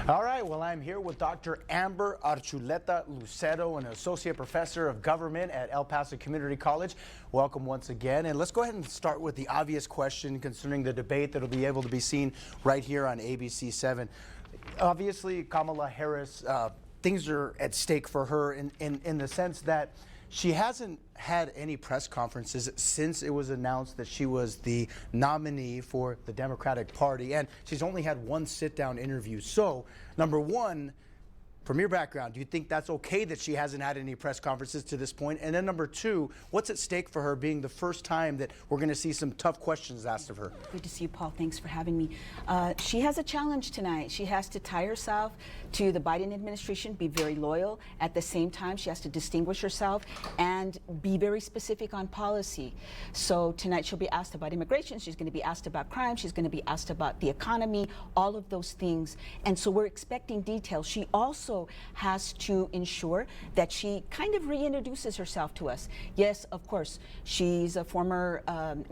All right, well, I'm here with Dr. Amber Archuleta Lucero, an associate professor of government at El Paso Community College. Welcome once again. And let's go ahead and start with the obvious question concerning the debate that will be able to be seen right here on ABC7. Obviously, Kamala Harris, things are at stake for her in the sense that she hasn't had any press conferences since it was announced that she was the nominee for the Democratic Party, and she's only had one sit-down interview. So, number one, from your background, do you think that's okay that she hasn't had any press conferences to this point? And then number two, what's at stake for her being the first time that we're going to see some tough questions asked of her? Good to see you, Paul. Thanks for having me. She has a challenge tonight. She has to tie herself to the Biden administration, be very loyal. At the same time, she has to distinguish herself and be very specific on policy. So tonight she'll be asked about immigration. She's going to be asked about crime. She's going to be asked about the economy, all of those things. And so we're expecting details. She also has to ensure that she kind of reintroduces herself to us. Yes, of course, she's a former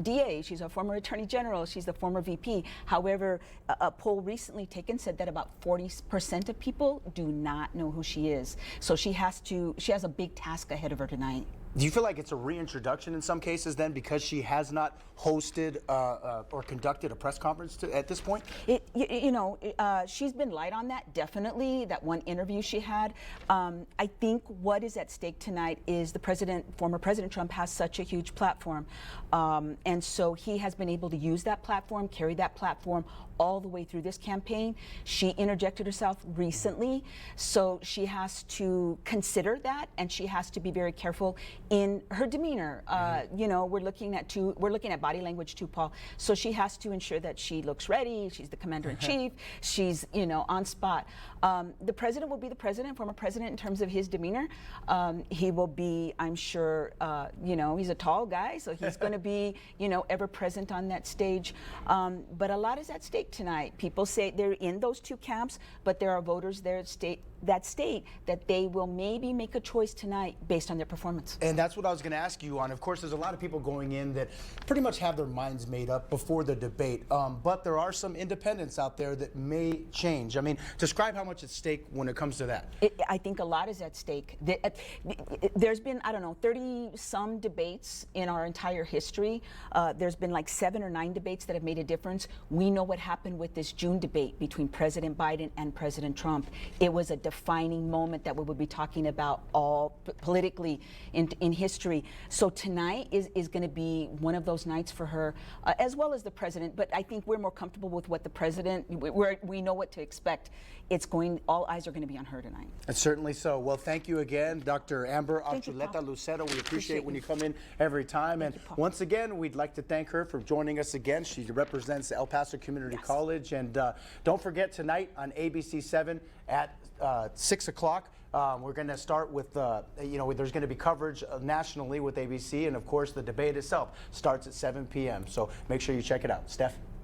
DA, she's a former Attorney General, she's the former VP. However, a poll recently taken said that about 40% of people do not know who she is. So she has a big task ahead of her tonight. Do you feel like it's a reintroduction in some cases then because she has not hosted or conducted a press conference at this point? She's been light on that, definitely, that one interview she had. I think what is at stake tonight is former President Trump has such a huge platform. And so he has been able to use that platform, carry that platform all the way through this campaign. She interjected herself recently, so she has to consider that, and she has to be very careful in her demeanor. We're looking at body language too, Paul. So she has to ensure that she looks ready. She's the commander-in-chief. She's, on spot. The president will be the president, former president, in terms of his demeanor. He will be, I'm sure, he's a tall guy, so he's going to be, ever present on that stage. But a lot is at stake tonight. People say they're in those two camps, but there are voters there that state that they will maybe make a choice tonight based on their performance. And that's what I was going to ask you on. Of course, there's a lot of people going in that pretty much have their minds made up before the debate, but there are some independents out there that may change. I mean, describe how much at stake when it comes to that. I think a lot is at stake. There's been, 30-some debates in our entire history. There's been like 7 or 9 debates that have made a difference. We know what happened with this June debate between President Biden and President Trump. It was a defining moment that we will be talking about all politically in history. So tonight is going to be one of those nights for her, as well as the president. But I think we're more comfortable with what the president, we know what to expect. All eyes are going to be on her tonight. And certainly so. Well, thank you again, Dr. Amber Archuleta Lucero. We appreciate when you come in every time. And once again, we'd like to thank her for joining us again. She represents El Paso Community College. And don't forget tonight on ABC7 at 6 o'clock. We're going to start with, there's going to be coverage nationally with ABC. And of course, the debate itself starts at 7 p.m. So make sure you check it out. Steph?